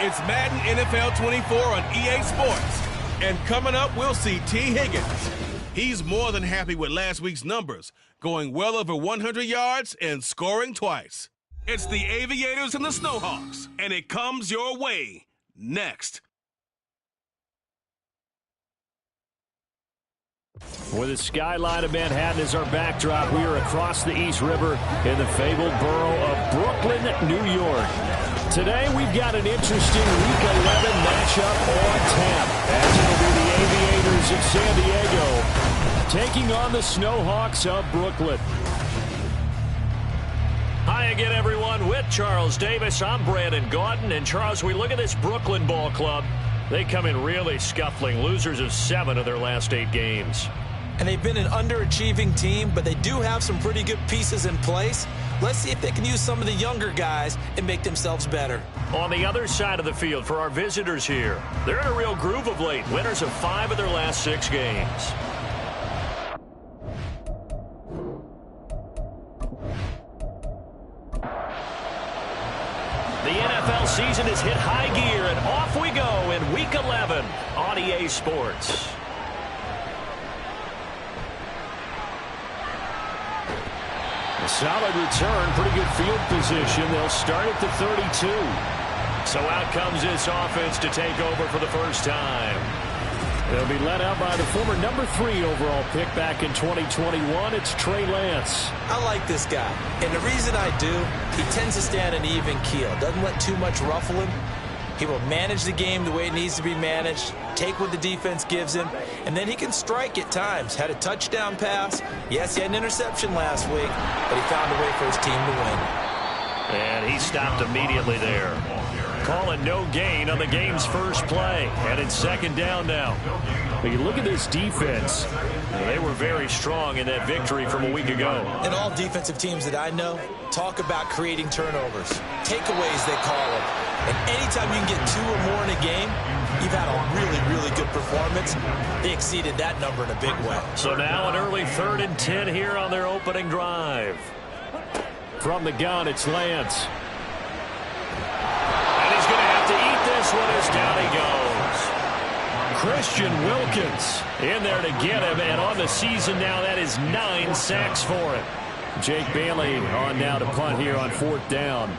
It's Madden NFL 24 on EA Sports. And coming up, we'll see T. Higgins. He's more than happy with last week's numbers, going well over 100 yards and scoring twice. It's the Aviators and the Snowhawks, and it comes your way next. With the skyline of Manhattan as our backdrop, we are across the East River in the fabled borough of Brooklyn, New York. Today, we've got an interesting Week 11 matchup on tap, as it'll be the Aviators of San Diego taking on the Snowhawks of Brooklyn. Hi again, everyone. With Charles Davis, I'm Brandon Gaudin. And Charles, we look at this Brooklyn ball club. They come in really scuffling, losers of 7 of their last 8 games. And they've been an underachieving team, but they do have some pretty good pieces in place. Let's see if they can use some of the younger guys and make themselves better. On the other side of the field for our visitors here, they're in a real groove of late, winners of 5 of their last 6 games. The NFL season has hit high gear, and off we go in Week 11 on EA Sports. A solid return, pretty good field position. They'll start at the 32. So out comes this offense to take over for the first time. They'll be led out by the former number 3 overall pick back in 2021. It's Trey Lance. I like this guy, and the reason I do, he tends to stand an even keel. Doesn't let too much ruffle him. He will manage the game the way it needs to be managed, take what the defense gives him, and then he can strike at times. Had a touchdown pass. Yes, he had an interception last week, but he found a way for his team to win. And he stopped immediately there. Calling no gain on the game's first play. And it's second down now. But you look at this defense. They were very strong in that victory from a week ago. And all defensive teams that I know talk about creating turnovers. Takeaways, they call them. And anytime you can get 2 or more in a game, you've had a really, really good performance. They exceeded that number in a big way. So now an early 3rd and 10 here on their opening drive. From the gun, it's Lance. To eat this one as down he goes. Christian Wilkins in there to get him, and on the season now, that is 9 sacks for him. Jake Bailey on now to punt here on 4th down.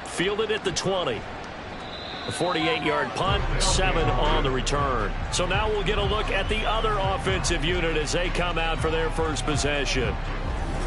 Fielded at the 20. A 48-yard punt, 7 on the return. So now we'll get a look at the other offensive unit as they come out for their first possession.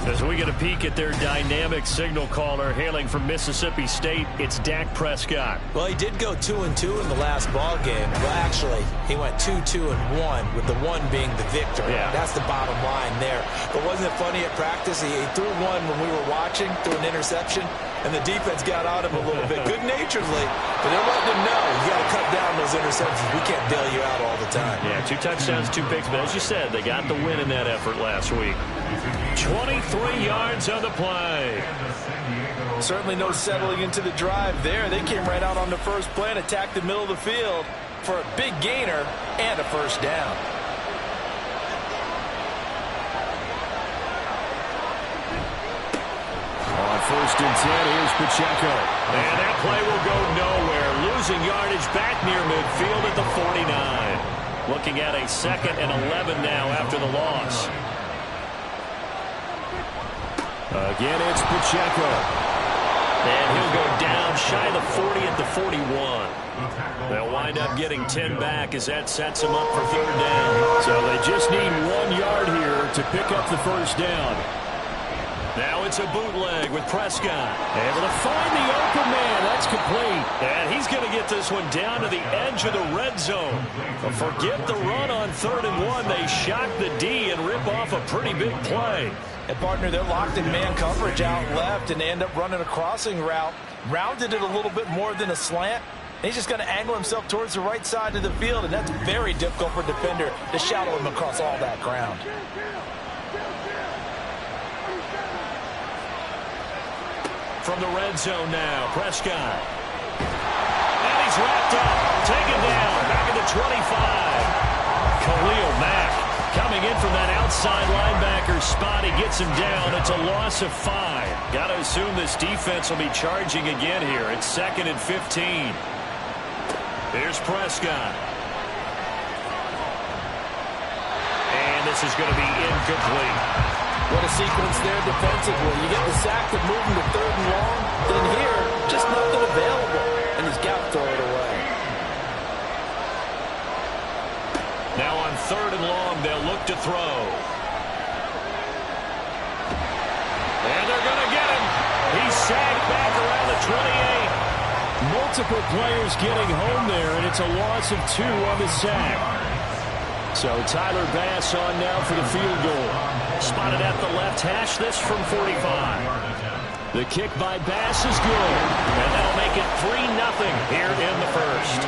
As we get a peek at their dynamic signal caller hailing from Mississippi State, it's Dak Prescott. Well, he did go 2-2 in the last ball game. Well, actually, he went 2-2-1, with the 1 being the victory. Yeah. That's the bottom line there. But wasn't it funny at practice? He threw one when we were watching, threw an interception, and the defense got on him a little bit, good-naturedly. But they're letting him know, you got to cut down those interceptions. We can't bail you out all the time. Yeah, 2 touchdowns, 2 picks. But as you said, they got the win in that effort last week. 23 yards on the play. Certainly no settling into the drive there. They came right out on the first play and attacked the middle of the field for a big gainer and a first down. On 1st and 10, here's Pacheco. And that play will go nowhere. Losing yardage back near midfield at the 49. Looking at a 2nd and 11 now after the loss. Again, it's Pacheco. And he'll go down shy of the 40 at the 41. They'll wind up getting 10 back as that sets them up for 3rd down. So they just need 1 yard here to pick up the first down. Now it's a bootleg with Prescott. Able to find the open man. That's complete. And he's going to get this one down to the edge of the red zone. But forget the run on 3rd and 1. They shock the D and rip off a pretty big play. And, partner, they're locked in man coverage out left, and they end up running a crossing route. Rounded it a little bit more than a slant. And he's just going to angle himself towards the right side of the field, and that's very difficult for a defender to shadow him across all that ground. From the red zone now, Prescott. And he's wrapped up, taken down, back at the 25. Khalil Mack coming in from that outside linebacker spot. He gets him down. It's a loss of 5. Got to assume this defense will be charging again here. It's 2nd and 15. Here's Prescott. And this is going to be incomplete. What a sequence there defensively. You get the sack to move him to 3rd and long. Then here, just nothing available. And he's got to throw it away. Now on 3rd and long, they'll look to throw. And they're going to get him. He's sagged back around the 28. Multiple players getting home there, and it's a loss of 2 on the sack. So Tyler Bass on now for the field goal. Spotted at the left hash, this from 45. The kick by Bass is good. And that'll make it 3-0 here in the first.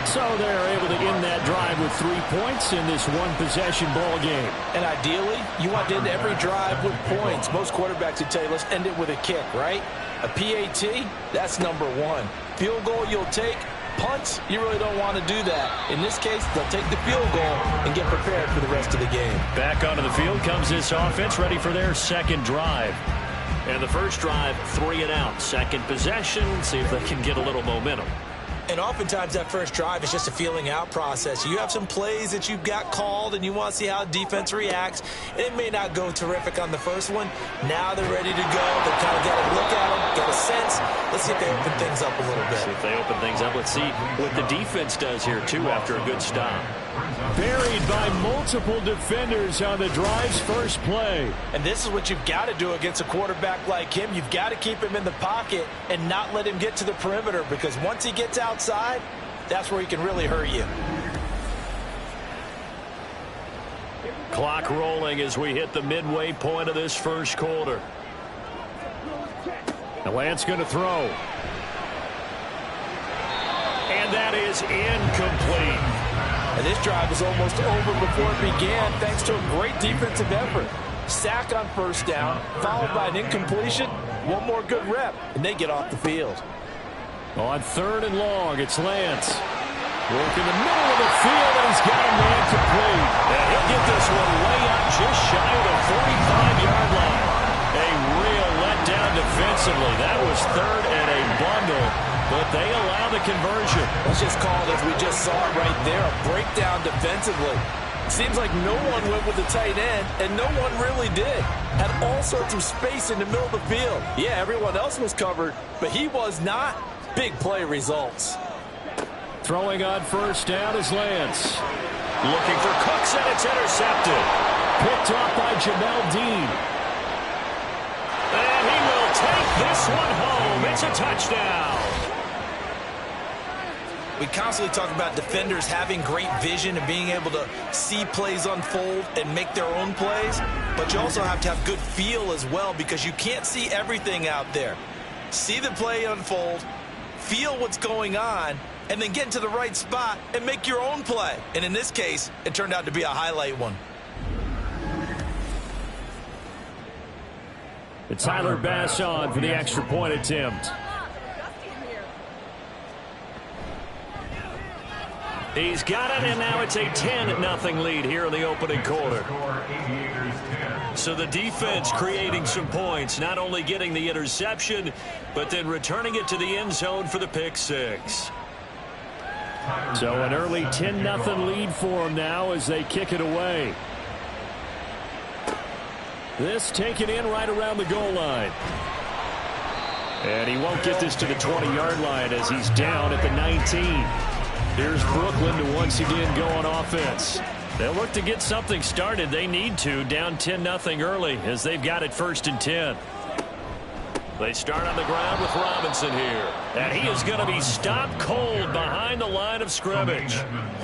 So they're able to end that drive with 3 points in this one-possession ball game. And ideally, you want to end every drive with points. Most quarterbacks would tell you, let's end it with a kick, right? A PAT, that's number 1. Field goal you'll take. Punts, you really don't want to do that. In this case, they'll take the field goal and get prepared for the rest of the game. Back onto the field comes this offense, ready for their second drive. And the first drive, 3 and out. Second possession, see if they can get a little momentum. And oftentimes that first drive is just a feeling out process. You have some plays that you've got called and you want to see how defense reacts. And it may not go terrific on the first one. Now they're ready to go. They've kind of got to look at them, get a sense. Let's see if they open things up a little bit. See if they open things up. Let's see what the defense does here, too, after a good stop. Buried by multiple defenders on the drive's first play. And this is what you've got to do against a quarterback like him. You've got to keep him in the pocket and not let him get to the perimeter, because once he gets outside, that's where he can really hurt you. Clock rolling as we hit the midway point of this first quarter. The Lance going to throw. And that is incomplete. And this drive was almost over before it began, thanks to a great defensive effort. Sack on first down, followed by an incompletion. One more good rep, and they get off the field. On 3rd and long, it's Lance. Work in the middle of the field, and he's got a man complete. And he'll get this one way up just shy of the 45-yard line. A real letdown defensively. That was 3rd and a bundle, but they allow the conversion. Let's just call it as we just saw it right there, a breakdown defensively. Seems like no one went with the tight end, and no one really did. Had all sorts of space in the middle of the field. Yeah, everyone else was covered, but he was not. Big play results. Throwing on first down is Lance. Looking for Cooks, and it's intercepted. Picked off by Jamel Dean. And he will take this one home. It's a touchdown. We constantly talk about defenders having great vision and being able to see plays unfold and make their own plays, but you also have to have good feel as well, because you can't see everything out there. See the play unfold, feel what's going on, and then get into the right spot and make your own play. And in this case, it turned out to be a highlight one. It's Tyler Bass on for the extra point attempt. He's got it, and now it's a 10-0 lead here in the opening quarter. So the defense creating some points, not only getting the interception, but then returning it to the end zone for the pick six. So an early 10-0 lead for them now as they kick it away. This taken in right around the goal line. And he won't get this to the 20-yard line as he's down at the 19. Here's Brooklyn to once again go on offense. They'll look to get something started. They need to, down 10-0 early as they've got it 1st and 10. They start on the ground with Robinson here. And he is going to be stopped cold behind the line of scrimmage.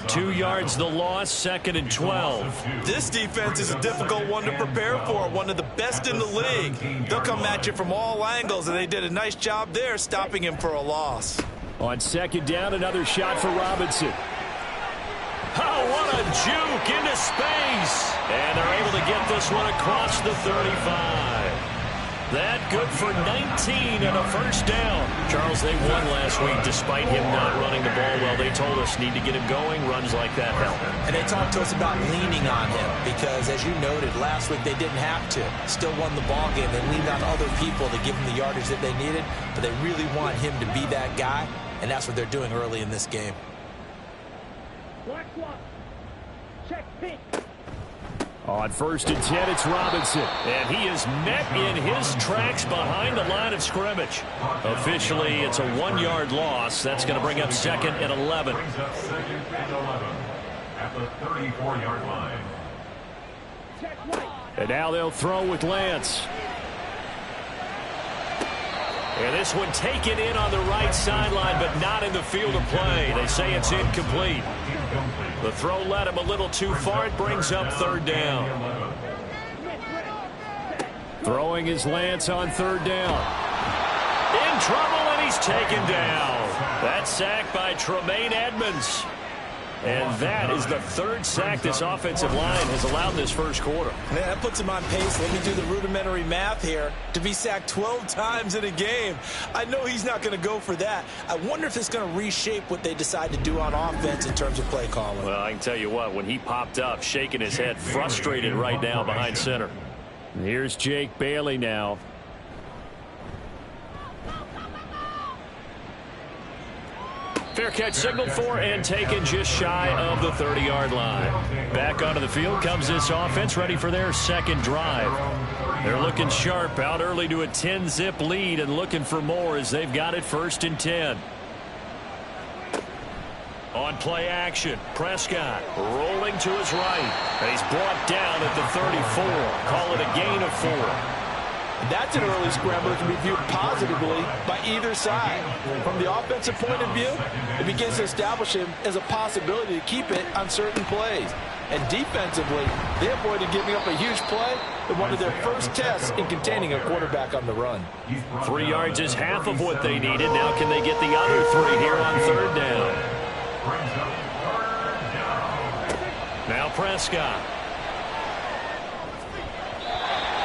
2 yards the loss, 2nd and 12. This defense is a difficult one to prepare for, one of the best in the league. They'll come at you from all angles, and they did a nice job there stopping him for a loss. On 2nd down, another shot for Robinson. Oh, what a juke into space. And they're able to get this one across the 35. That good for 19 and a first down. Charles, they won last week despite him not running the ball well. They told us need to get him going. Runs like that help. And they talked to us about leaning on him because, as you noted, last week they didn't have to. Still won the ball game. They leaned on other people to give them the yardage that they needed, but they really want him to be that guy, and that's what they're doing early in this game. Check pink. On 1st and 10, it's Robinson. And he is met in his tracks behind the line of scrimmage. Officially, it's a 1-yard loss. That's going to bring up 2nd and 11. Brings up 2nd and 11 at the 34-yard line. And now they'll throw with Lance. And this one taken in on the right sideline, but not in the field of play. They say it's incomplete. The throw led him a little too far. It brings up 3rd down. Throwing is Lance on 3rd down. In trouble, and he's taken down. That's sacked by Tremaine Edmonds. And that is the 3rd sack this offensive line has allowed this first quarter. Man, that puts him on pace. Let me do the rudimentary math here. To be sacked 12 times in a game. I know he's not going to go for that. I wonder if it's going to reshape what they decide to do on offense in terms of play calling. Well, I can tell you what, when he popped up, shaking his head, frustrated right now behind center. And here's Jake Bailey now. Fair catch signaled for and taken just shy of the 30-yard line. Back onto the field comes this offense, ready for their 2nd drive. They're looking sharp, out early to a 10-zip lead and looking for more as they've got it 1st and 10. On play action, Prescott rolling to his right. And he's brought down at the 34. Call it a gain of 4. That's an early scramble that can be viewed positively by either side. From the offensive point of view, it begins to establish him as a possibility to keep it on certain plays. And defensively, they avoided giving up a huge play in one of their first tests in containing a quarterback on the run. 3 yards is half of what they needed. Now can they get the other 3 here on 3rd down? Now Prescott.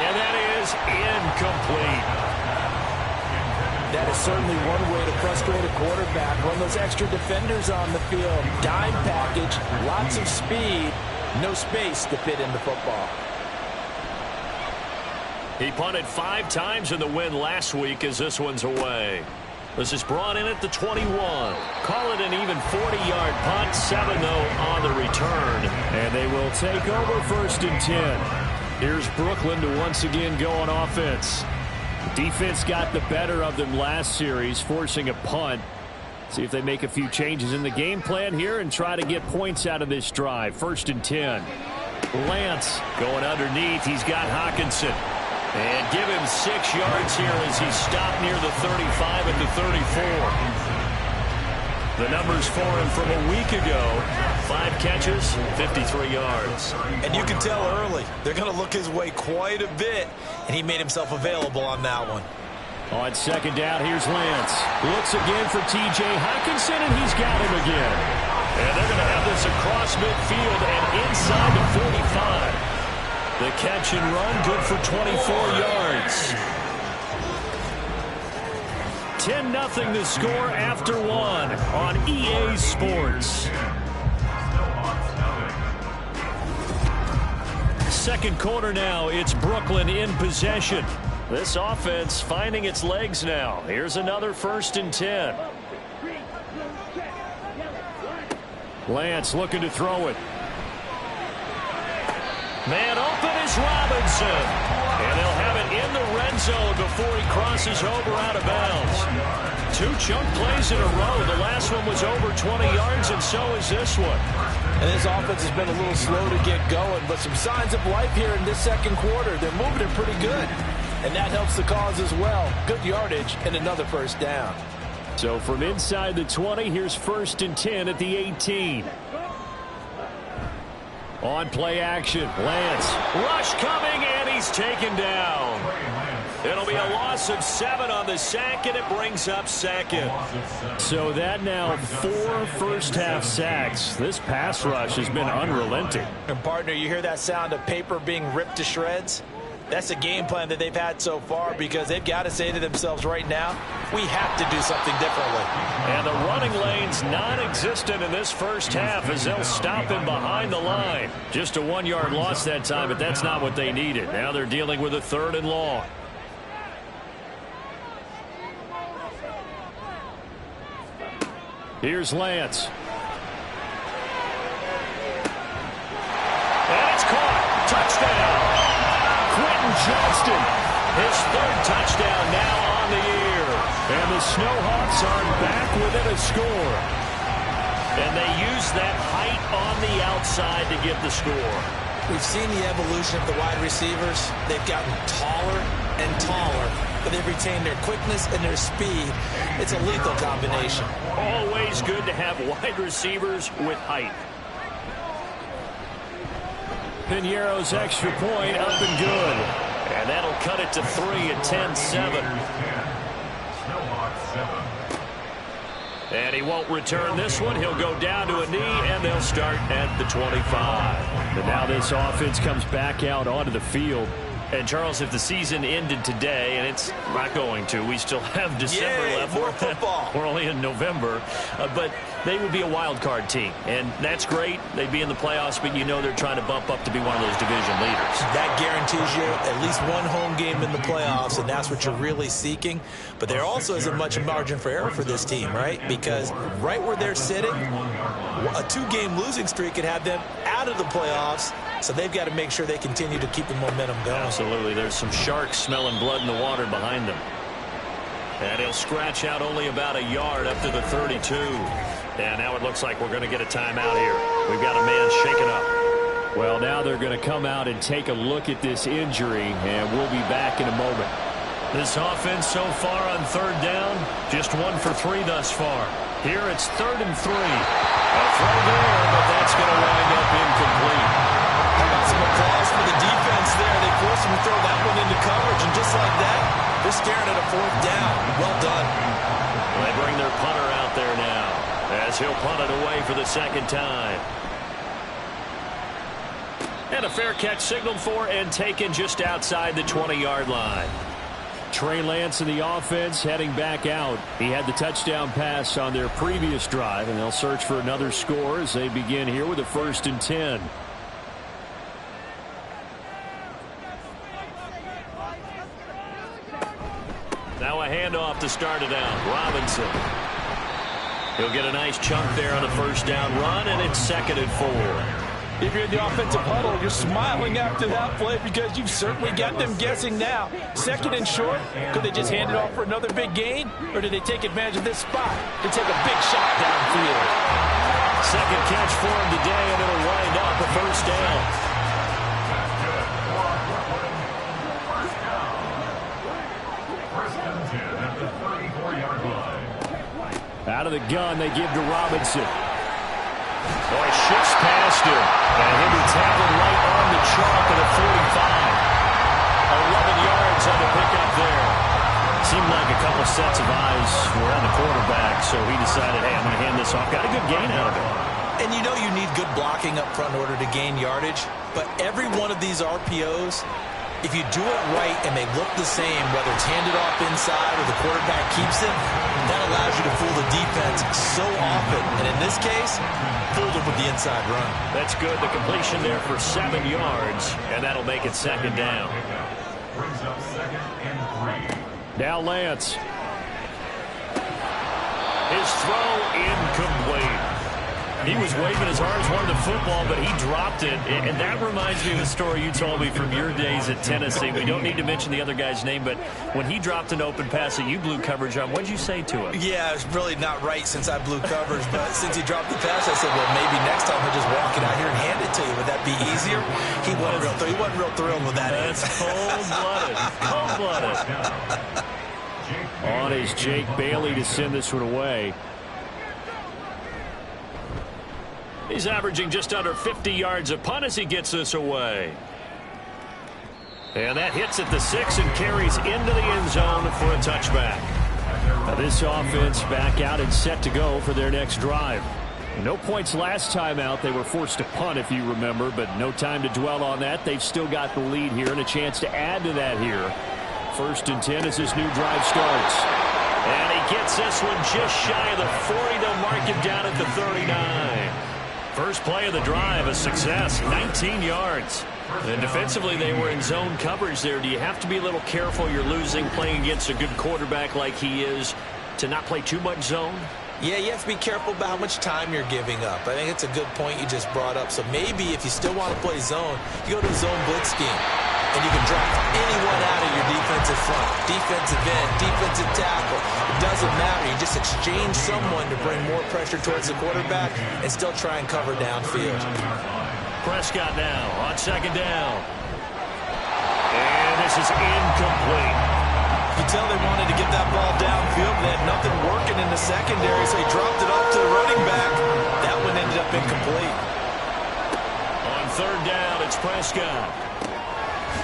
And that is incomplete. That is certainly one way to frustrate a quarterback. Run those extra defenders on the field. Dime package, lots of speed, no space to fit in the football. He punted 5 times in the win last week as this one's away. This is brought in at the 21. Call it an even 40-yard punt. 7, though, on the return. And they will take over 1st and 10. Here's Brooklyn to once again go on offense. The defense got the better of them last series, forcing a punt. See if they make a few changes in the game plan here and try to get points out of this drive. 1st and 10. Lance going underneath. He's got Hawkinson. And give him 6 yards here as he stopped near the 35 at the 34. The numbers for him from a week ago: 5 catches, 53 yards. And you can tell early they're going to look his way quite a bit, and he made himself available on that one. On 2nd down, here's Lance. Looks again for T.J. Hawkinson, and he's got him again. And they're going to have this across midfield and inside the 45. The catch and run, good for 24 yards. 10-0 the score after 1 on EA Sports. Second quarter now, it's Brooklyn in possession. This offense finding its legs now. Here's another 1st and 10. Lance looking to throw it. Man open is Robinson. And they'll have it in the red zone before he crosses over out of bounds. 2 chunk plays in a row. The last one was over 20 yards, and so is this one. And this offense has been a little slow to get going, but some signs of life here in this second quarter. They're moving it pretty good. And that helps the cause as well. Good yardage and another 1st down. So from inside the 20, here's 1st and 10 at the 18. On play action, Lance. Rush coming, and he's taken down. It'll be a loss of 7 on the sack, and it brings up 2nd. So that now 4 first-half sacks. This pass rush has been unrelenting. And, partner, you hear that sound of paper being ripped to shreds? That's a game plan that they've had so far because they've got to say to themselves right now, we have to do something differently. And the running lane's non-existent in this first half as they'll stop him behind the line. Just a 1-yard loss that time, but that's not what they needed. Now they're dealing with a 3rd and long. Here's Lance. And it's caught. Touchdown. Quentin Johnston, his 3rd touchdown now on the year. And the Snowhawks are back within a score. And they use that height on the outside to get the score. We've seen the evolution of the wide receivers. They've gotten taller and taller, but they've retained their quickness and their speed. It's a lethal combination. Always good to have wide receivers with height. Piñeiro's extra point up and good. And that'll cut it to 3 at 10-7. And he won't return this one. He'll go down to a knee, and they'll start at the 25. And now this offense comes back out onto the field. And, Charles, if the season ended today, and it's not going to, we still have December left. More football. We're only in November. But they would be a wild card team. And that's great. They'd be in the playoffs, but you know they're trying to bump up to be one of those division leaders. That guarantees you at least one home game in the playoffs, and that's what you're really seeking. But there also isn't much margin for error for this team, right? Because right where they're sitting, a 2-game losing streak could have them out of the playoffs. So they've got to make sure they continue to keep the momentum going. Absolutely. There's some sharks smelling blood in the water behind them. And he'll scratch out only about a yard up to the 32. And now it looks like we're going to get a timeout here. We've got a man shaken up. Well, now they're going to come out and take a look at this injury, and we'll be back in a moment. This offense so far on 3rd down, just 1 for 3 thus far. Here it's 3rd and 3. A throw there, but that's going to wind up incomplete. How about some applause for the defense there? They forced him to throw that one into coverage, and just like that, they're staring at a 4th down. Well done. They bring their punter out there now as he'll punt it away for the 2nd time. And a fair catch signaled for and taken just outside the 20-yard line. Trey Lance in the offense heading back out. He had the touchdown pass on their previous drive, and they'll search for another score as they begin here with a 1st and 10. Now a handoff to start it out. Robinson. He'll get a nice chunk there on a 1st down run, and it's 2nd and 4. If you're in the offensive huddle, you're smiling after that play because you've certainly got them guessing now. 2nd and short, could they just hand it off for another big gain? Or do they take advantage of this spot to take a big shot downfield? 2nd catch for him today, and it'll wind up a 1st down. Out of the gun, they give to Robinson. Oh, he shifts past him. And he'll be tackled right on the chalk at a 45. 11 yards on the pickup there. Seemed like a couple sets of eyes were on the quarterback, so he decided, hey, I'm going to hand this off. Got a good gain out of it. And you know you need good blocking up front in order to gain yardage. But every one of these RPOs, if you do it right and they look the same, whether it's handed off inside or the quarterback keeps it, that allows you to fool the defense so often. And in this case, fooled them with the inside run. That's good. The completion there for 7 yards, and that'll make it 2nd down. Brings up 2nd and 3. Now Lance. His throw incomplete. He was waving his arms, wanted the football, but he dropped it. And that reminds me of the story you told me from your days at Tennessee. We don't need to mention the other guy's name, but when he dropped an open pass that you blew coverage on, what did you say to him? Yeah, it's really not right since I blew coverage, but since he dropped the pass, I said, well, maybe next time he'll just walk it out here and hand it to you. Would that be easier? He wasn't real thrilled with that. That's cold-blooded. Cold-blooded. On is Jake Bailey to send this one away. He's averaging just under 50 yards a punt as he gets this away. And that hits at the 6 and carries into the end zone for a touchback. Now this offense back out and set to go for their next drive. No points last time out. They were forced to punt, if you remember, but no time to dwell on that. They've still got the lead here and a chance to add to that here. 1st and 10 as this new drive starts. And he gets this one just shy of the 40. They'll mark him down at the 39. First play of the drive, a success, 19 yards. And defensively, they were in zone coverage there. Do you have to be a little careful? You're losing, playing against a good quarterback like he is, to not play too much zone? Yeah, you have to be careful about how much time you're giving up. I think it's a good point you just brought up. So maybe if you still want to play zone, you go to a zone blitz scheme. And you can draft anyone out of your defensive front, defensive end, defensive tackle. It doesn't matter. You just exchange someone to bring more pressure towards the quarterback and still try and cover downfield. Prescott now on 2nd down. And this is incomplete. You tell they wanted to get that ball downfield. They had nothing working in the secondary, so he dropped it off to the running back. That one ended up incomplete. On 3rd down, it's Prescott.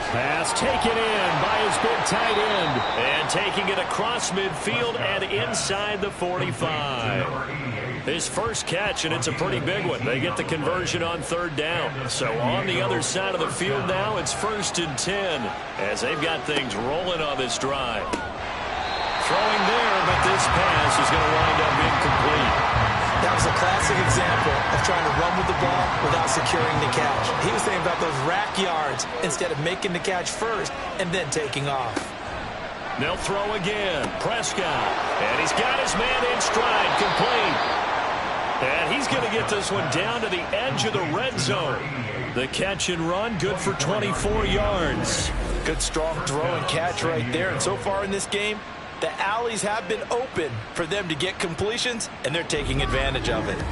Pass taken in by his big tight end. And taking it across midfield and inside the 45. His first catch, and it's a pretty big one. They get the conversion on 3rd down. So on the other side of the field now, it's 1st and 10 as they've got things rolling on this drive. Throwing there, but this pass is going to wind up incomplete. That was a classic example of trying to run with the ball without securing the catch. He was thinking about those rack yards instead of making the catch first and then taking off. They'll throw again. Prescott. And he's got his man in stride, complete. And he's going to get this one down to the edge of the red zone. The catch and run, good for 24 yards. Good strong throw and catch right there. And so far in this game, the alleys have been open for them to get completions, and they're taking advantage of it.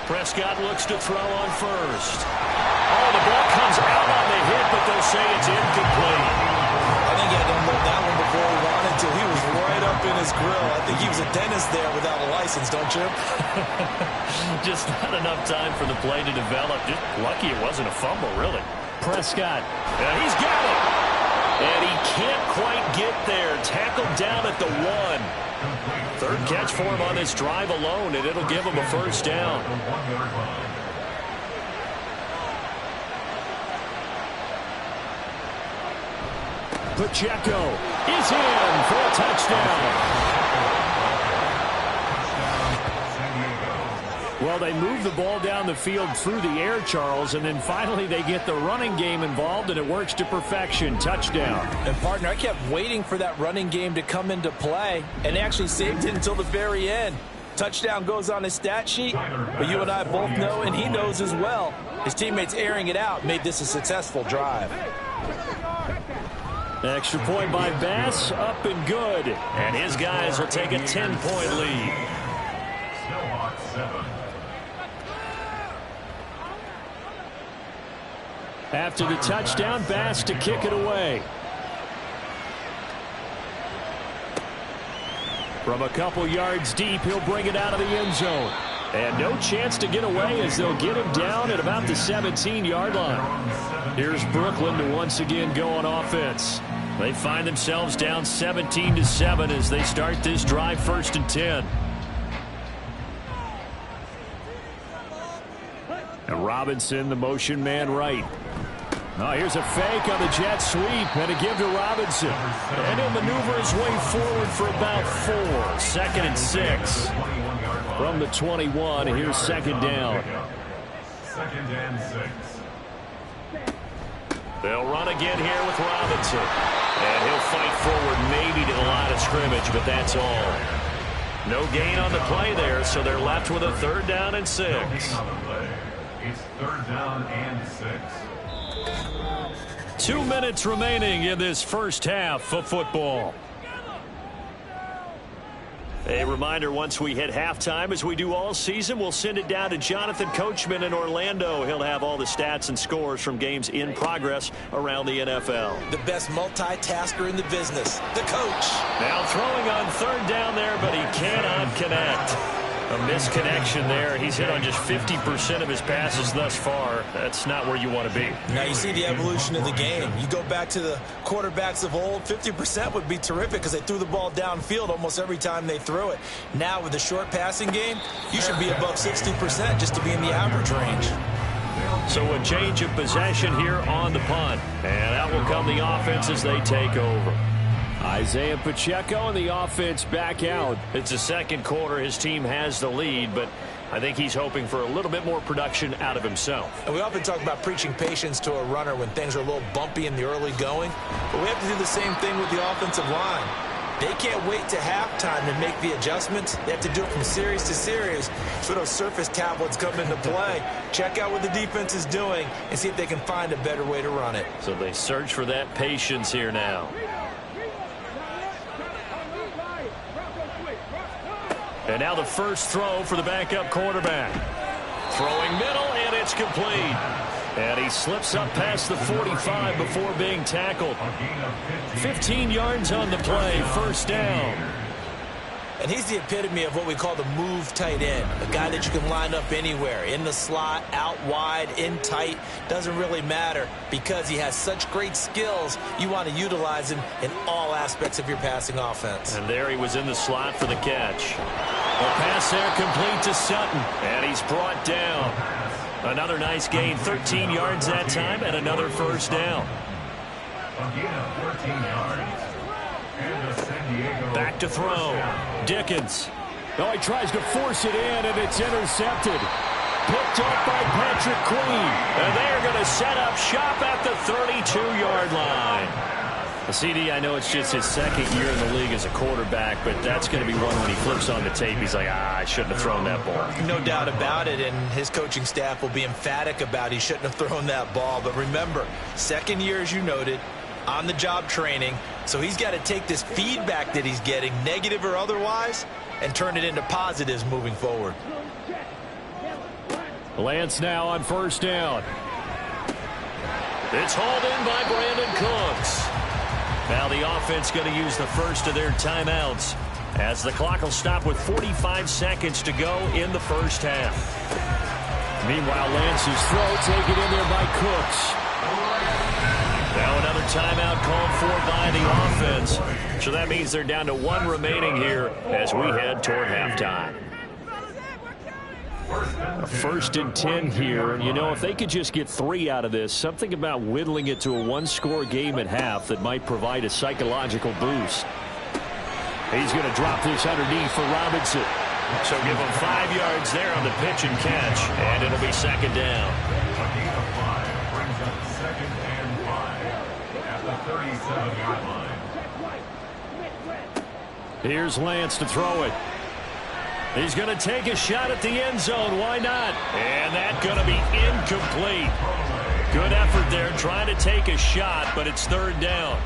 Prescott looks to throw on 1st. Oh, the ball comes out on the hit, but they'll say it's incomplete. I think he had to unload that one before he wanted to. He was right up in his grill. I think he was a dentist there without a license, don't you? Just not enough time for the play to develop. Just lucky it wasn't a fumble, really. Prescott. And he's got it. And he can't quite get there. Tackled down at the 1. 3rd catch for him on this drive alone, and it'll give him a 1st down. Pacheco is in for a touchdown. Well, they move the ball down the field through the air, Charles, and then finally they get the running game involved, and it works to perfection. Touchdown. And, partner, I kept waiting for that running game to come into play, and actually saved it until the very end. Touchdown goes on his stat sheet, but you and I both know, and he knows as well, his teammates airing it out made this a successful drive. Extra point by Bass, up and good. And his guys will take a 10-point lead. Snowhawks 7. After the touchdown, Bass to kick it away. From a couple yards deep, he'll bring it out of the end zone. And no chance to get away as they'll get him down at about the 17-yard line. Here's Brooklyn to once again go on offense. They find themselves down 17-7 as they start this drive, 1st and 10. And Robinson, the motion man right. Oh, here's a fake on the jet sweep and a give to Robinson. And he'll maneuver his way forward for about 4. 2nd and 6. From the 21, here's 2nd down. 2nd and 6. They'll run again here with Robinson. And he'll fight forward maybe to the line of scrimmage, but that's all. No gain on the play there, so they're left with a 3rd down and 6. It's 3rd down and 6. 2 minutes remaining in this first half of football. A reminder, once we hit halftime, as we do all season, we'll send it down to Jonathan Coachman in Orlando. He'll have all the stats and scores from games in progress around the NFL. The best multitasker in the business, the coach. Now throwing on 3rd down there, but he cannot connect. A misconnection there. He's hit on just 50% of his passes thus far. That's not where you want to be. Now you see the evolution of the game. You go back to the quarterbacks of old, 50% would be terrific because they threw the ball downfield almost every time they threw it. Now with the short passing game, you should be above 60% just to be in the average range. So a change of possession here on the punt. And out will come the offense as they take over. Isaiah Pacheco and the offense back out. It's the second quarter. His team has the lead, but I think he's hoping for a little bit more production out of himself. And we often talk about preaching patience to a runner when things are a little bumpy in the early going, but we have to do the same thing with the offensive line. They can't wait to halftime to make the adjustments. They have to do it from series to series so those surface tablets come into play. Check out what the defense is doing and see if they can find a better way to run it. So they search for that patience here now. And now the first throw for the backup quarterback. Throwing middle, and it's complete. And he slips up past the 45 before being tackled. 15 yards on the play, first down. And he's the epitome of what we call the move tight end. A guy that you can line up anywhere, in the slot, out wide, in tight. Doesn't really matter because he has such great skills. You want to utilize him in all aspects of your passing offense. And there he was in the slot for the catch. The pass there complete to Sutton. And he's brought down. Another nice gain, 13 yards that time, and another first down. Back to throw. Dickens. Oh, he tries to force it in, and it's intercepted. Picked up by Patrick Queen. And they're going to set up shop at the 32-yard line. CD, I know it's just his second year in the league as a quarterback, but that's going to be one when he flips on the tape. He's like, I shouldn't have thrown that ball. No doubt about it, and his coaching staff will be emphatic about he shouldn't have thrown that ball. But remember, second year, as you noted, on-the-job training, so he's got to take this feedback that he's getting, negative or otherwise, and turn it into positives moving forward. Lance now on first down. It's hauled in by Brandon Cooks. Now the offense going to use the first of their timeouts as the clock will stop with 45 seconds to go in the first half. Meanwhile, Lance's throw taken in there by Cooks. Now another timeout called for by the offense. So that means they're down to one remaining here as we head toward halftime. A 1st and 10 here. You know, if they could just get 3 out of this, something about whittling it to a one-score game at half that might provide a psychological boost. He's going to drop this underneath for Robinson. So give him 5 yards there on the pitch and catch, and it'll be second down. A gain of 5 brings up 2nd and 5 at the 37-yard line. Here's Lance to throw it. He's going to take a shot at the end zone. Why not? And that's going to be incomplete. Good effort there trying to take a shot, but it's third down.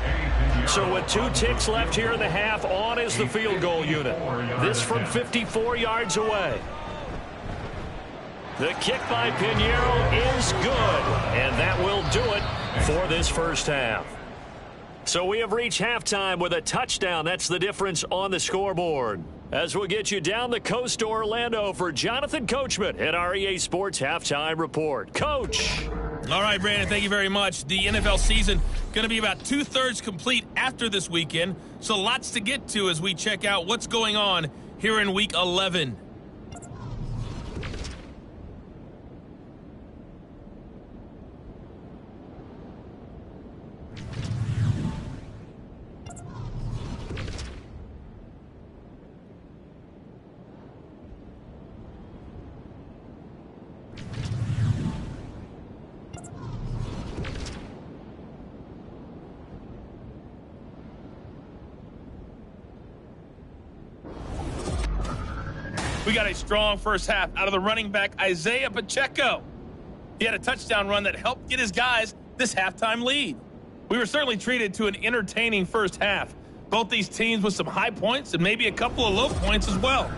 So with 2 ticks left here in the half, on is the field goal unit. This from 54 yards away. The kick by Pinheiro is good, and that will do it for this first half. So we have reached halftime with a touchdown. That's the difference on the scoreboard. As we'll get you down the coast to Orlando for Jonathan Coachman at our EA Sports Halftime Report. Coach. All right, Brandon, thank you very much. The NFL season going to be about 2/3 complete after this weekend, so lots to get to as we check out what's going on here in Week 11. We got a strong first half out of the running back, Isaiah Pacheco. He had a touchdown run that helped get his guys this halftime lead. We were certainly treated to an entertaining first half. Both these teams with some high points and maybe a couple of low points as well.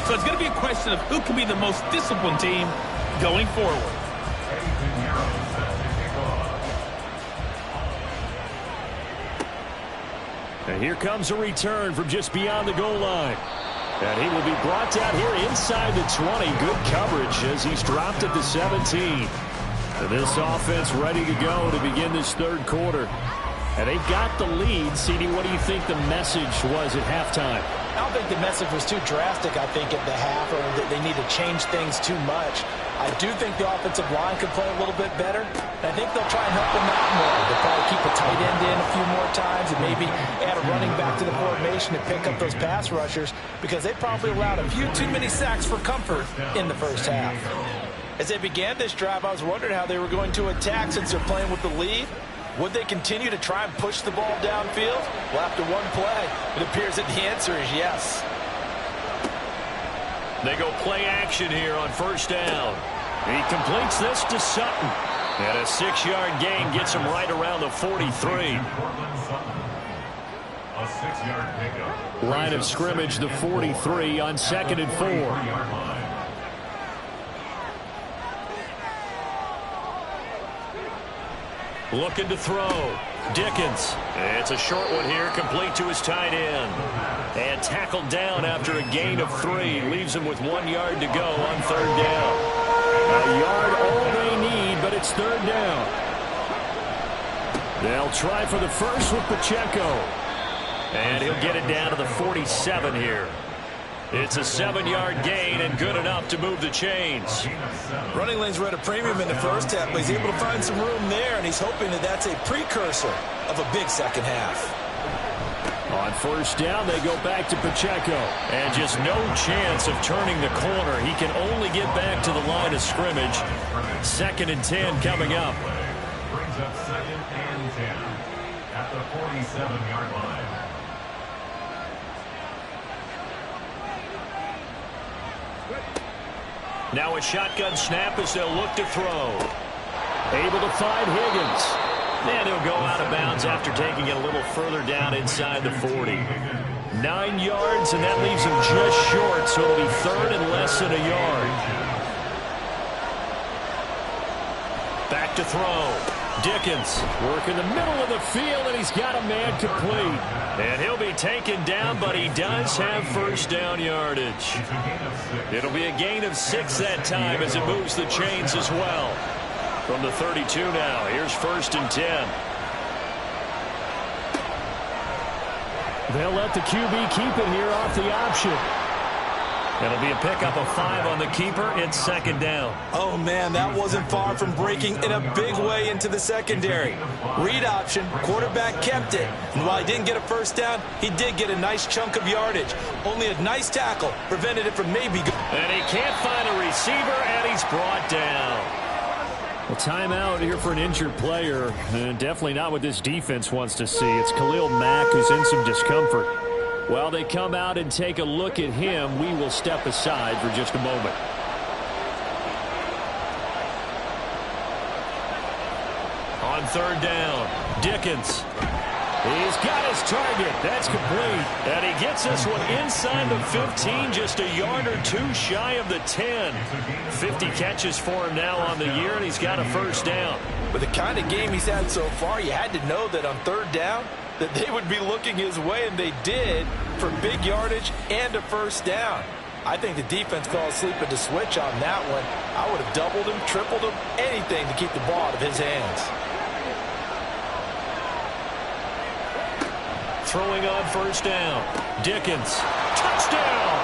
So it's going to be a question of who can be the most disciplined team going forward. And here comes a return from just beyond the goal line. And he will be brought down here inside the 20. Good coverage as he's dropped at the 17. And this offense ready to go to begin this third quarter. And they've got the lead. CD, what do you think the message was at halftime? I don't think the message was too drastic, I think, at the half, or that they need to change things too much. I do think the offensive line could play a little bit better. And I think they'll try and help them out more. They'll probably keep a tight end in a few more times and maybe add a running back to the formation to pick up those pass rushers, because they probably allowed a few too many sacks for comfort in the first half. As they began this drive, I was wondering how they were going to attack since they're playing with the lead. Would they continue to try and push the ball downfield? Well, after one play, it appears that the answer is yes. They go play action here on first down. He completes this to Sutton. And a 6-yard gain gets him right around the 43. A 6-yard pickup. Line of scrimmage, the 43 on 2nd and 4. Looking to throw. Dickens. It's a short one here, complete to his tight end. And tackled down after a gain of 3. Leaves him with 1 yard to go on third down. A yard all they need, but it's third down. They'll try for the first with Pacheco. And he'll get it down to the 47 here. It's a 7-yard gain and good enough to move the chains. Running lanes were at a premium in the first half, but he's able to find some room there, and he's hoping that that's a precursor of a big second half. On first down, they go back to Pacheco. And just no chance of turning the corner. He can only get back to the line of scrimmage. 2nd and 10 coming up. Brings up 2nd and 10 at the 47-yard line. Now a shotgun snap as they'll look to throw. Able to find Higgins. And he'll go out of bounds after taking it a little further down inside the 40. 9 yards, and that leaves him just short, so it'll be third and less than a yard. Back to throw. Dickens. Work in the middle of the field, and he's got a man complete. And he'll be taken down, but he does have first down yardage. It'll be a gain of 6 that time as it moves the chains as well. From the 32 now, here's 1st and 10. They'll let the QB keep it here off the option. It'll be a pickup of 5 on the keeper. It's 2nd down. Oh, man, that wasn't far from breaking in a big way into the secondary. Read option, quarterback kept it. And while he didn't get a first down, he did get a nice chunk of yardage. Only a nice tackle prevented it from maybe... And he can't find a receiver, and he's brought down. Well, timeout here for an injured player, and definitely not what this defense wants to see. It's Khalil Mack who's in some discomfort. While they come out and take a look at him, we will step aside for just a moment. On third down, Dickens. He's got his target. That's complete. And he gets this one inside the 15, just a yard or 2 shy of the 10. 50 catches for him now on the year, and he's got a first down. With the kind of game he's had so far, you had to know that on third down, that they would be looking his way, and they did, for big yardage and a first down. I think the defense fell asleep at the switch on that one. I would have doubled him, tripled him, anything to keep the ball out of his hands. Throwing on first down. Dickens. Touchdown!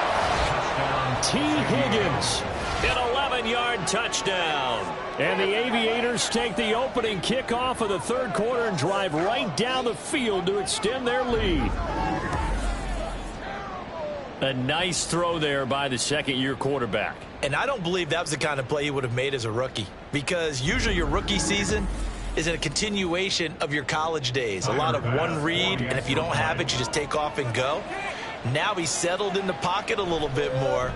T. Higgins. An 11-yard touchdown. And the Aviators take the opening kickoff of the third quarter and drive right down the field to extend their lead. A nice throw there by the second-year quarterback. And I don't believe that was the kind of play he would have made as a rookie, because usually your rookie season is a continuation of your college days. A lot of one read, and if you don't have it, you just take off and go. Now he's settled in the pocket a little bit more,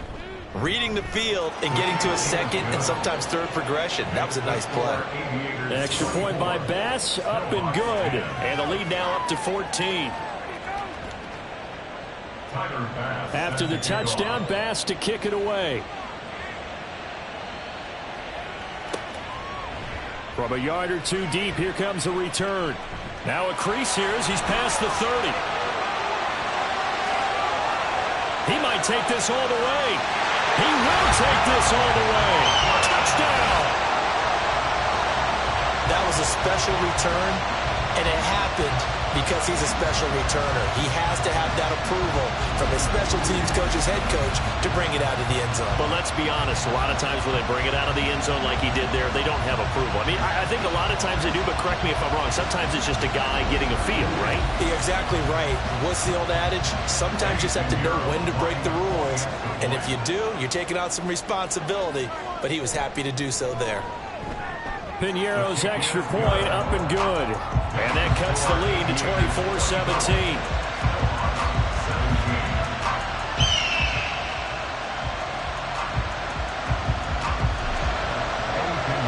reading the field and getting to a second and sometimes third progression. That was a nice play. Extra point by Bass, up and good. And the lead now up to 14. After the touchdown, Bass to kick it away. From a yard or 2 deep, here comes a return. Now a crease here as he's past the 30. He might take this all the way. He will take this all the way. Touchdown! That was a special return, and it happened because he's a special returner. He has to have that approval from his special teams coach's head coach to bring it out of the end zone. But let's be honest, a lot of times when they bring it out of the end zone like he did there, they don't have approval. I mean, I think a lot of times they do, but correct me if I'm wrong. Sometimes it's just a guy getting a feel, right? You're exactly right. What's the old adage? Sometimes you just have to know when to break the rules. And if you do, you're taking out some responsibility. But he was happy to do so there. Piñeiro's extra point up and good. And that cuts the lead to 24-17.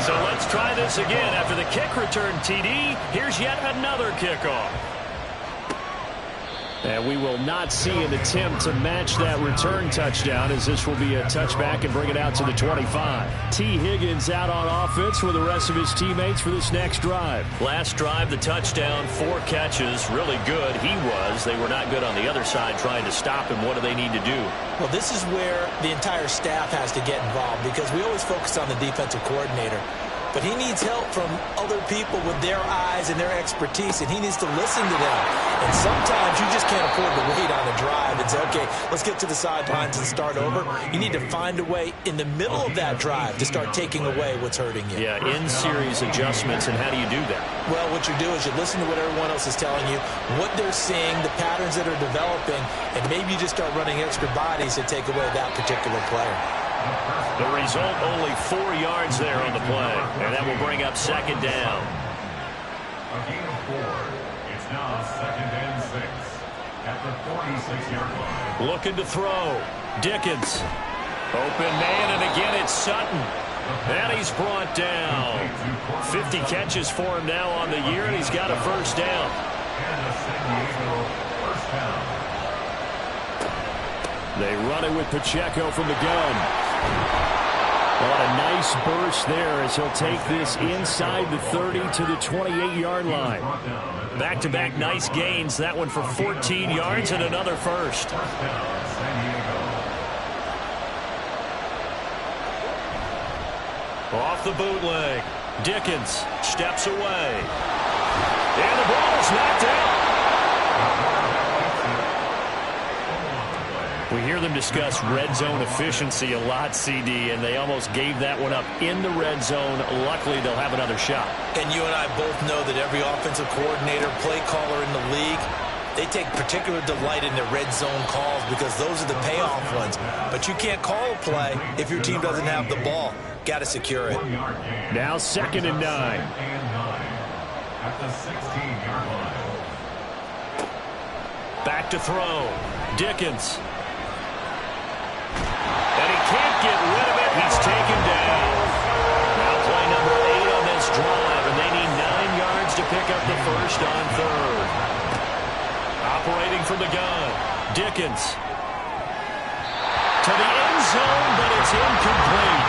So let's try this again. After the kick return, TD, here's yet another kickoff. And we will not see an attempt to match that return touchdown, as this will be a touchback and bring it out to the 25. T. Higgins out on offense with the rest of his teammates for this next drive. Last drive, the touchdown, 4 catches, really good. He was. They were not good on the other side trying to stop him. What do they need to do? Well, this is where the entire staff has to get involved, because we always focus on the defensive coordinator. But he needs help from other people with their eyes and their expertise, and he needs to listen to them. And sometimes you just can't afford to wait on a drive and say, okay, let's get to the sidelines and start over. You need to find a way in the middle of that drive to start taking away what's hurting you. Yeah, in-series adjustments, and how do you do that? Well, what you do is you listen to what everyone else is telling you, what they're seeing, the patterns that are developing, and maybe you just start running extra bodies to take away that particular player. The result, only 4 yards there on the play, and that will bring up second down. A gain of 4. It's now 2nd and 6 at the 46-yard line. Looking to throw. Dickens. Open man, and again it's Sutton. And he's brought down. 50 catches for him now on the year, and he's got a first down. And a San Diego first down. They run it with Pacheco from the gun. What a nice burst there as he'll take this inside the 30 to the 28-yard line. Back-to-back nice gains. That one for 14 yards and another first. Off the bootleg. Dickens steps away. And the ball's knocked out. We hear them discuss red zone efficiency a lot, CD, and they almost gave that one up in the red zone. Luckily, they'll have another shot. And you and I both know that every offensive coordinator, play caller in the league, they take particular delight in their red zone calls because those are the payoff ones. But you can't call a play if your team doesn't have the ball. Got to secure it. Now 2nd and 9. At the 16-yard line. Back to throw. Dickens. And he can't get rid of it. He's taken down. Now play number 8 on this drive, and they need 9 yards to pick up the first on 3rd. Operating from the gun. Dickens. To the end zone, but it's incomplete.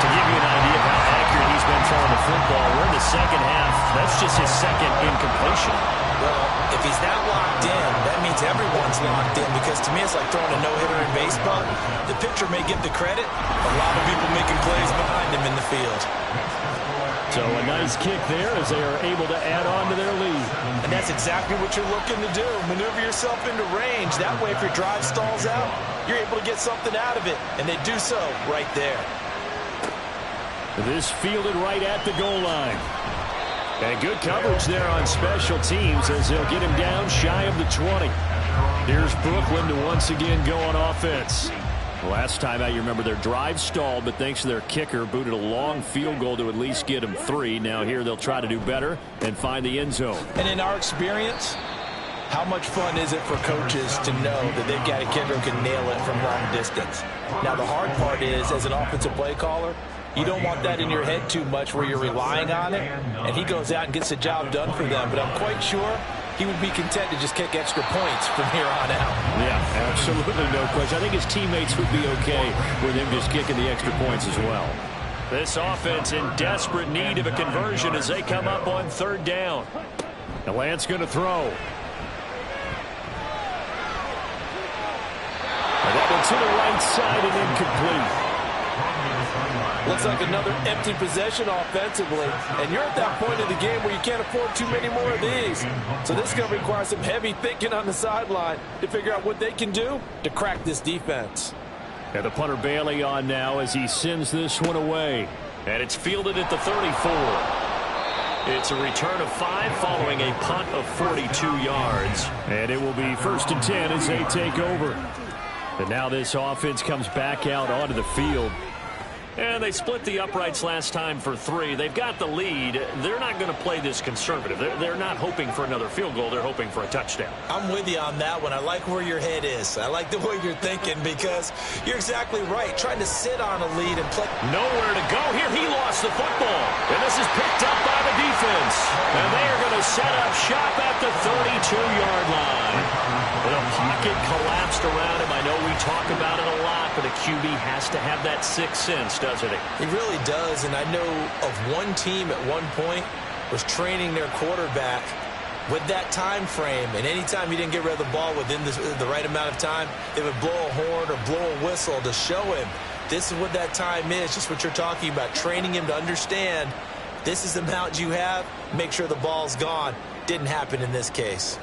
To give you an idea of how accurate he's been throwing the football, we're in the second half. That's just his second incompletion. Well, if he's not locked in, that means everyone's locked in, because to me it's like throwing a no-hitter in baseball. The pitcher may get the credit, a lot of people making plays behind him in the field. So a nice kick there as they are able to add on to their lead. And that's exactly what you're looking to do. Maneuver yourself into range. That way, if your drive stalls out, you're able to get something out of it. And they do so right there. This fielded right at the goal line. And good coverage there on special teams as they'll get him down shy of the 20. Here's Brooklyn to once again go on offense. Last time out, you remember their drive stalled, but thanks to their kicker, booted a long field goal to at least get them 3. Now here they'll try to do better and find the end zone. And in our experience, how much fun is it for coaches to know that they've got a kicker who can nail it from long distance? Now the hard part is, as an offensive play caller, you don't want that in your head too much where you're relying on it, and he goes out and gets the job done for them. But I'm quite sure he would be content to just kick extra points from here on out. Yeah, absolutely no question. I think his teammates would be okay with him just kicking the extra points as well. This offense in desperate need of a conversion as they come up on 3rd down. The Lance going to throw. to the right side and incomplete. Looks like another empty possession offensively, and you're at that point in the game where you can't afford too many more of these. So this is going to require some heavy thinking on the sideline to figure out what they can do to crack this defense. And the punter Bailey on now as he sends this one away. And it's fielded at the 34. It's a return of 5 following a punt of 42 yards. And it will be 1st and 10 as they take over. And now this offense comes back out onto the field. And they split the uprights last time for 3. They've got the lead. They're not going to play this conservative. They're not hoping for another field goal. They're hoping for a touchdown. I'm with you on that one. I like where your head is. I like the way you're thinking because you're exactly right. Trying to sit on a lead and play. Nowhere to go here. He lost the football. And this is picked up by the defense. And they are going to set up shop at the 32-yard line. The pocket collapsed around him. I know we talk about it a lot, but a QB has to have that sixth sense, doesn't he? He really does, and I know of one team at one point was training their quarterback with that time frame, and anytime he didn't get rid of the ball within the right amount of time, they would blow a horn or blow a whistle to show him this is what that time is, just what you're talking about, training him to understand this is the amount you have, make sure the ball's gone. Didn't happen in this case.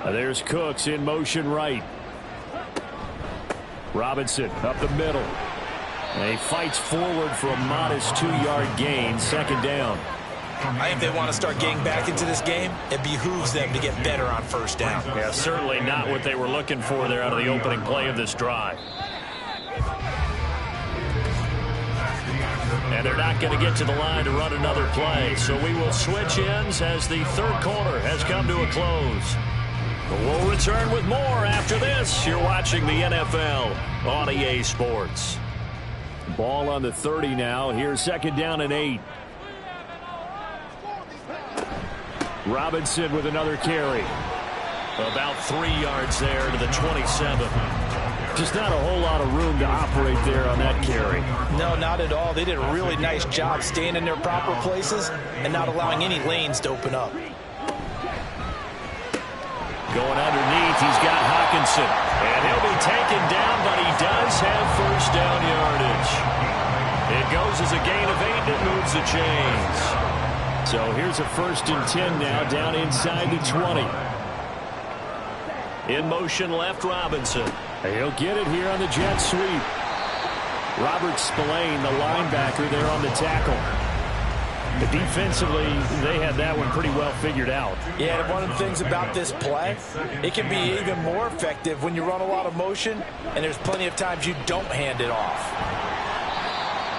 There's Cooks in motion right. Robinson up the middle. And he fights forward for a modest 2-yard gain, 2nd down. I think they want to start getting back into this game. It behooves them to get better on 1st down. Yeah, certainly not what they were looking for there out of the opening play of this drive. And they're not going to get to the line to run another play. So we will switch ends as the 3rd quarter has come to a close. We'll return with more after this. You're watching the NFL on EA Sports. Ball on the 30 now. Here's 2nd down and 8. Robinson with another carry. About 3 yards there to the 27. Just not a whole lot of room to operate there on that carry. No, not at all. They did a really nice job staying in their proper places and not allowing any lanes to open up. Going underneath, he's got Hawkinson. And he'll be taken down, but he does have 1st down yardage. It goes as a gain of 8, and it moves the chains. So here's a 1st and 10 now, down inside the 20. In motion left, Robinson. He'll get it here on the jet sweep. Robert Spillane, the linebacker, there on the tackle. But defensively, they had that one pretty well figured out. Yeah, and one of the things about this play, it can be even more effective when you run a lot of motion, and there's plenty of times you don't hand it off.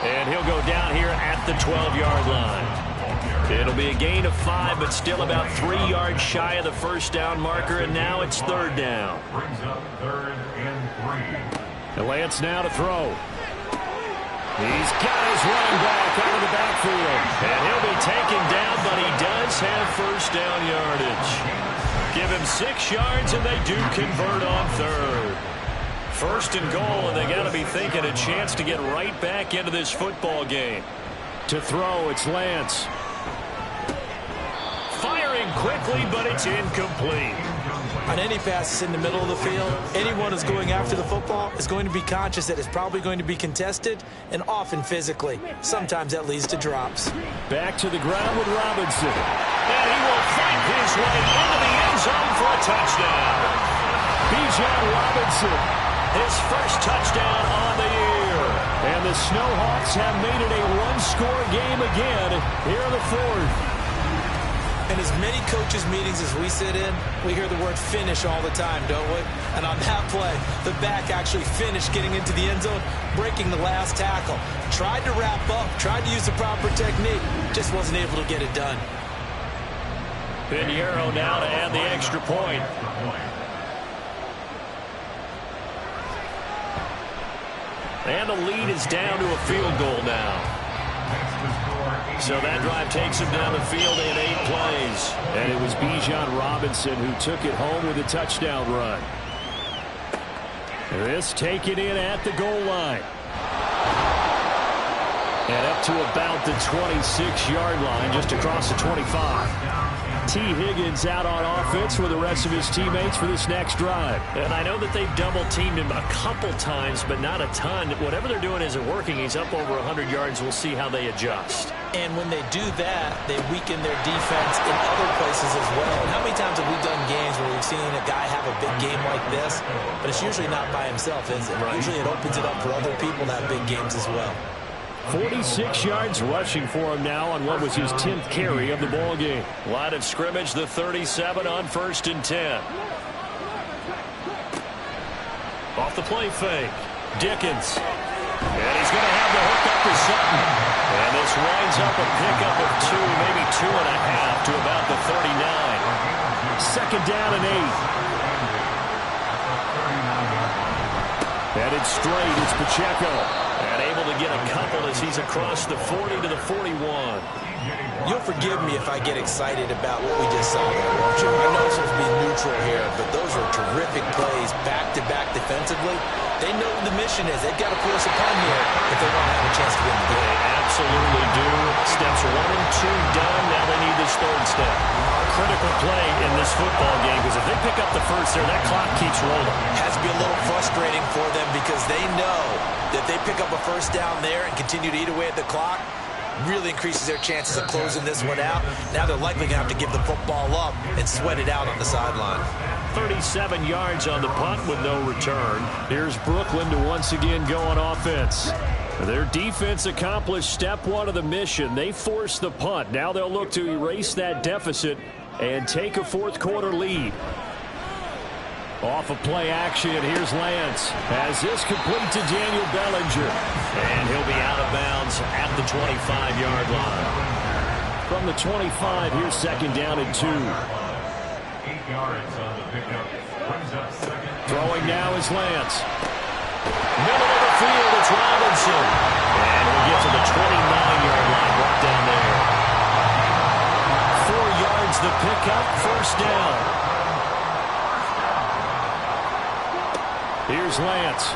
And he'll go down here at the 12-yard line. It'll be a gain of 5, but still about 3 yards shy of the 1st down marker, and now it's 3rd down. Brings up 3rd and 3. And Lance now to throw. He's got his running back out of the backfield. And he'll be taken down, but he does have 1st down yardage. Give him 6 yards, and they do convert on 3rd. 1st and goal, and they got to be thinking a chance to get right back into this football game. To throw, it's Lance. Firing quickly, but it's incomplete. On any passes in the middle of the field, anyone who's going after the football is going to be conscious that it's probably going to be contested and often physically. Sometimes that leads to drops. Back to the ground with Robinson. And he will fight his way into the end zone for a touchdown. Bijan Robinson. His 1st touchdown on the year. And the Snowhawks have made it a 1-score game again here in the 4th. In as many coaches' meetings as we sit in, we hear the word finish all the time, don't we? And on that play, the back actually finished getting into the end zone, breaking the last tackle. Tried to wrap up, tried to use the proper technique, just wasn't able to get it done. Pinheiro now to add the extra point. And the lead is down to a field goal now. So that drive takes him down the field in 8 plays. And it was Bijan Robinson who took it home with a touchdown run. This taken in at the goal line. And up to about the 26-yard line, just across the 25. T. Higgins out on offense with the rest of his teammates for this next drive. And I know that they've double-teamed him a couple times, but not a ton. Whatever they're doing isn't working. He's up over 100 yards. We'll see how they adjust. And when they do that, they weaken their defense in other places as well. And how many times have we done games where we've seen a guy have a big game like this, but it's usually not by himself, is it? Right. Usually it opens it up for other people to have big games as well. 46 yards rushing for him now on what was his 10th carry of the ball game. Line of scrimmage, the 37 on 1st and 10. Off the play fake. Dickens. And he's going to have the hook up to Sutton. And this winds up a pickup of 2, maybe 2.5 to about the 39. Second down and 8. Headed straight, it's Pacheco. And able to get a couple as he's across the 40 to the 41. You'll forgive me if I get excited about what we just saw there, won't you? I know it's supposed to be neutral here, but those are terrific plays back-to-back defensively. They know what the mission is. They've got to force a punt here if they want to have a chance to win the game. They absolutely do. Steps 1 and 2 done. Now they need this third step. Critical play in this football game, because if they pick up the first there, that clock keeps rolling. Has to be a little frustrating for them because they know that they pick up a first down there and continue to eat away at the clock, really increases their chances of closing this one out. Now they're likely going to have to give the football up and sweat it out on the sideline. 37 yards on the punt with no return. Here's Brooklyn to once again go on offense. Their defense accomplished step 1 of the mission. They forced the punt. Now they'll look to erase that deficit and take a fourth-quarter lead. Off of play action, here's Lance. As this complete to Daniel Bellinger. And he'll be out of bounds at the 25-yard line. From the 25, here's second down and 2. 8 yards on the pickup. Brings up second. Throwing now is Lance. Middle of the field, it's Robinson. And we'll get to the 29-yard line, brought down there. 4 yards the pickup, first down. Here's Lance.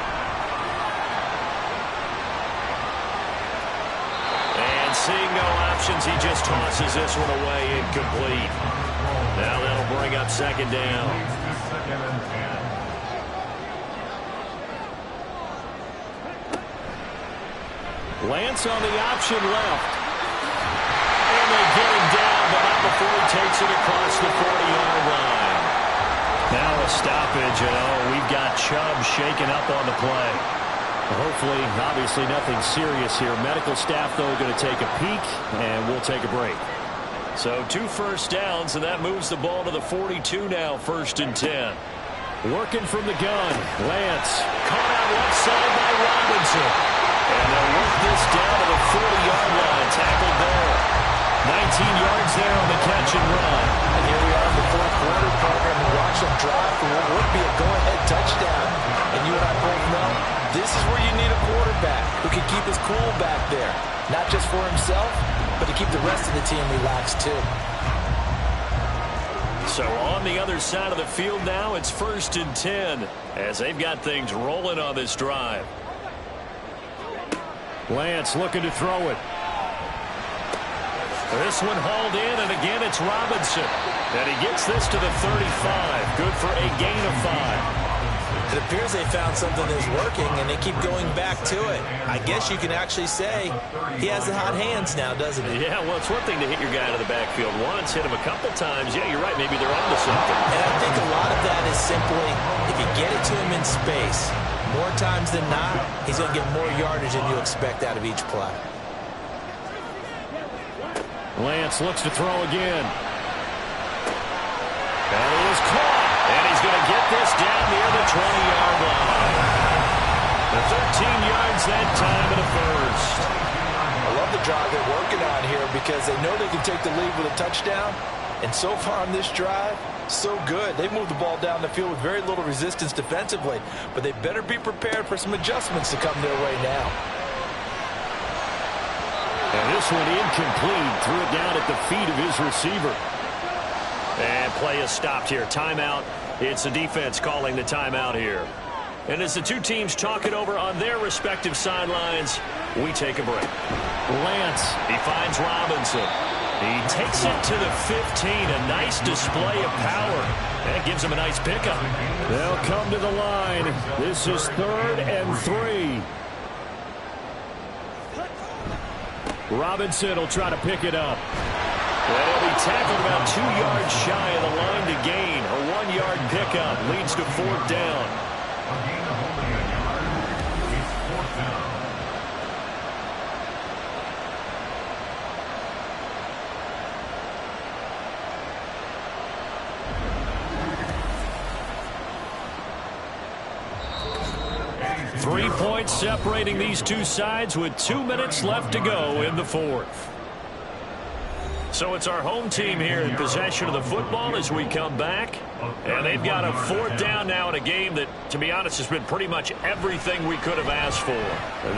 And seeing no options, he just tosses this one away, incomplete. Now that'll bring up second down. Second and 10. Lance on the option left. And they get him down, but not before he takes it across the 40-yard line. Now a stoppage, we've got Chubb shaken up on the play. Hopefully, obviously nothing serious here. Medical staff, though, going to take a peek, and we'll take a break. So 2 first downs, and that moves the ball to the 42 now, 1st and 10. Working from the gun, Lance. Caught out left side by Robinson. And they'll work this down to the 40-yard line, tackled there. 19 yards there on the catch and run. And here we are in the fourth quarter program. We watch them drive for what would be a go-ahead touchdown. And you and I both know this is where you need a quarterback who can keep his cool back there. Not just for himself, but to keep the rest of the team relaxed too. So on the other side of the field now, it's 1st and 10 as they've got things rolling on this drive. Lance looking to throw it. This one hauled in, and again it's Robinson. And he gets this to the 35. Good for a gain of 5. It appears they found something that's working, and they keep going back to it. I guess you can actually say he has the hot hands now, doesn't he? Yeah, well, it's one thing to hit your guy out of the backfield once, hit him a couple times. Yeah, you're right. Maybe they're onto something. And I think a lot of that is simply if you get it to him in space, more times than not, he's going to get more yardage than you expect out of each play. Lance looks to throw again. And he is caught. And he's going to get this down near the 20-yard line. The 13 yards that time in the first. I love the drive they're working on here because they know they can take the lead with a touchdown. And so far on this drive, so good. They moved the ball down the field with very little resistance defensively. But they better be prepared for some adjustments to come their way now. And this one incomplete. Threw it down at the feet of his receiver. And play is stopped here. Timeout. It's the defense calling the timeout here. And as the two teams talk it over on their respective sidelines, we take a break. Lance. He finds Robinson. He takes it to the 15. A nice display of power. That gives him a nice pickup. They'll come to the line. This is 3rd and 3. Robinson will try to pick it up. And he'll be tackled about 2 yards shy of the line to gain. A 1-yard pickup leads to 4th down. A gain of only a yard. It's 4th down. Three points separating these two sides with 2 minutes left to go in the 4th. So it's our home team here in possession of the football as we come back. And they've got a 4th down now in a game that, to be honest, has been pretty much everything we could have asked for.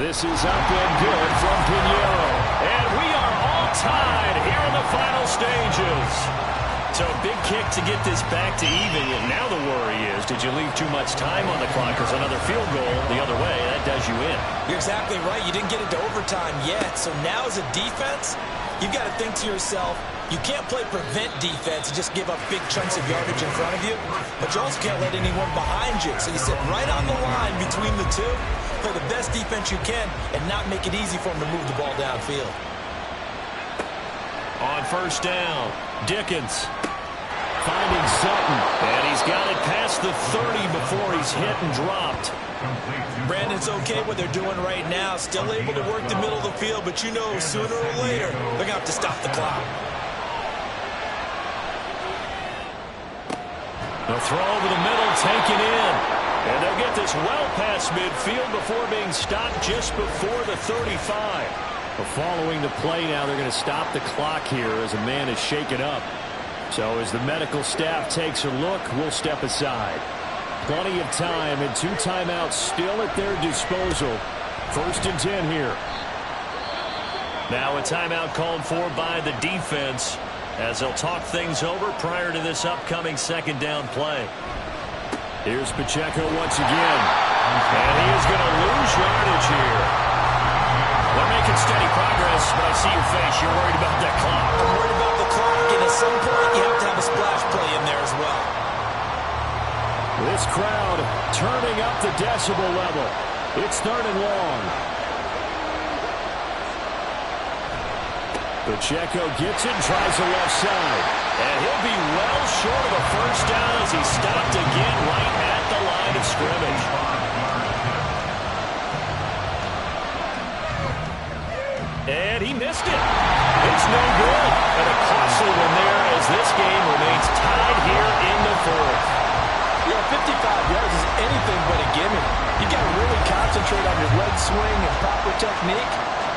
This is up and good from Pinheiro. And we are all tied here in the final stages. So a big kick to get this back to even. And now the worry is, did you leave too much time on the clock? Because another field goal the other way, that does you in. You're exactly right. You didn't get into overtime yet. So now as a defense, you've got to think to yourself, you can't play prevent defense and just give up big chunks of yardage in front of you. But you also can't let anyone behind you. So you sit right on the line between the two, play the best defense you can, and not make it easy for them to move the ball downfield. On 1st down, Dickens Finding Sutton. And he's got it past the 30 before he's hit and dropped. Brandon's okay what they're doing right now. Still able to work the middle of the field, but you know sooner or later they're going to have to stop the clock. The throw over the middle, taken in. And they'll get this well past midfield before being stopped just before the 35. But following the play now, they're going to stop the clock here as a man is shaken up. So as the medical staff takes a look, we'll step aside. Plenty of time and 2 timeouts still at their disposal. 1st and 10 here. Now a timeout called for by the defense as they'll talk things over prior to this upcoming 2nd down play. Here's Pacheco once again. And he is going to lose yardage here. They're making steady progress, but I see your face. You're worried about that clock. I'm worried about the clock, and at some point you have to have a splash play in there as well. This crowd turning up the decibel level. It's 3rd and long. Pacheco gets it and tries the left side. And he'll be well short of a 1st down as he's stopped again right at the line of scrimmage. And he missed it. It's no good. And a costly one there as this game remains tied here in the 4th. 55 yards is anything but a gimme. You got to really concentrate on your leg swing and proper technique.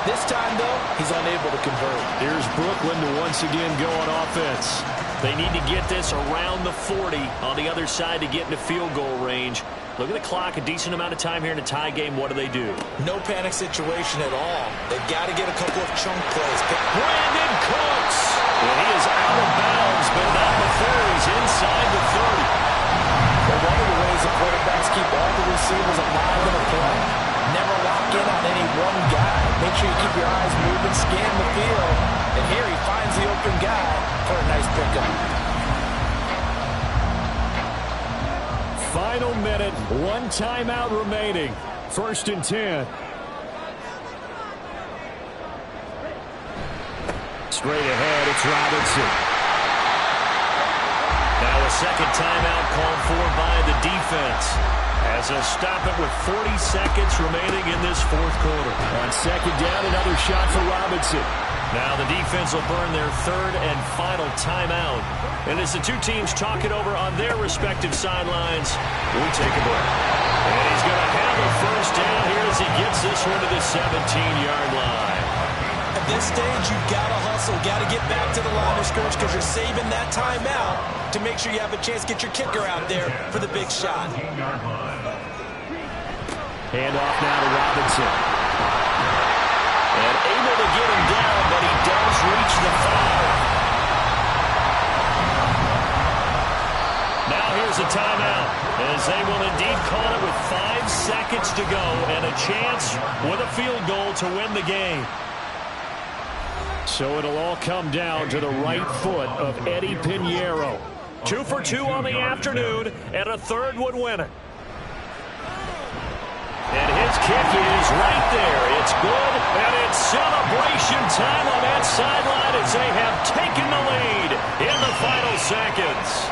This time, though, he's unable to convert. Here's Brooklyn to once again go on offense. They need to get this around the 40 on the other side to get into field goal range. Look at the clock, a decent amount of time here in a tie game. What do? No panic situation at all. They've got to get a couple of chunk plays. Brandon Cooks. And he is out of bounds, but not before he's inside the 30. Well, one of the ways the quarterbacks keep all the receivers alive in a play, never lock in on any one guy. Make sure you keep your eyes moving, scan the field. And here he finds the open guy for a nice pickup. Final minute, 1 timeout remaining. 1st and 10. Straight ahead, it's Robinson. Now a 2nd timeout called for by the defense as they'll stop it with 40 seconds remaining in this 4th quarter. On 2nd down, another shot for Robinson. Now the defense will burn their 3rd and final timeout. And as the two teams talk it over on their respective sidelines, we take a break. And he's going to have a 1st down here as he gets this one to the 17-yard line. At this stage, you've got to hustle, got to get back to the line of scrimmage because you're saving that timeout to make sure you have a chance to get your kicker out there for the big shot. Hand off now to Robinson. And able to get him down, but he does reach the 5. Now here's a timeout as they will indeed call it with 5 seconds to go and a chance with a field goal to win the game. So it'll all come down to the right foot of Eddie Pinheiro. 2 for 2 on the afternoon, and a third would win it. And his kick is right there. It's good, and it's celebration time on that sideline as they have taken the lead in the final seconds.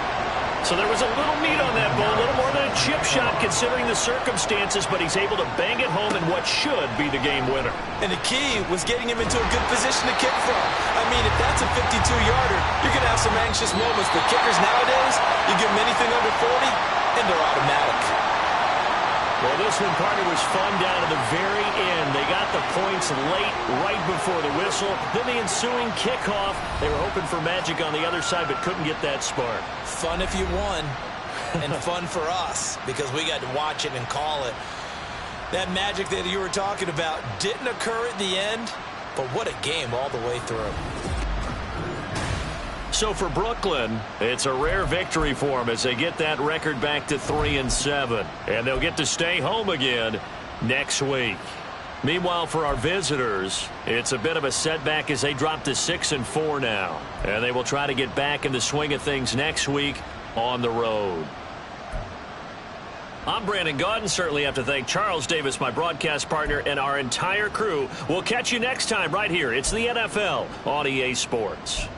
So there was a little meat on that ball, a little more than a chip shot considering the circumstances, but he's able to bang it home in what should be the game winner. And the key was getting him into a good position to kick from. I mean, if that's a 52-yarder, you're going to have some anxious moments, but kickers nowadays, you give them anything under 40, and they're automatic. Well, this one, partner, was fun down to the very end. They got the points late, right before the whistle. Then the ensuing kickoff. They were hoping for magic on the other side, but couldn't get that spark. Fun if you won, and fun for us, because we got to watch it and call it. That magic that you were talking about didn't occur at the end, but what a game all the way through. So for Brooklyn, it's a rare victory for them as they get that record back to 3-7. And they'll get to stay home again next week. Meanwhile, for our visitors, it's a bit of a setback as they drop to 6-4 now. And they will try to get back in the swing of things next week on the road. I'm Brandon Gaudin. Certainly have to thank Charles Davis, my broadcast partner, and our entire crew. We'll catch you next time right here. It's the NFL on EA Sports.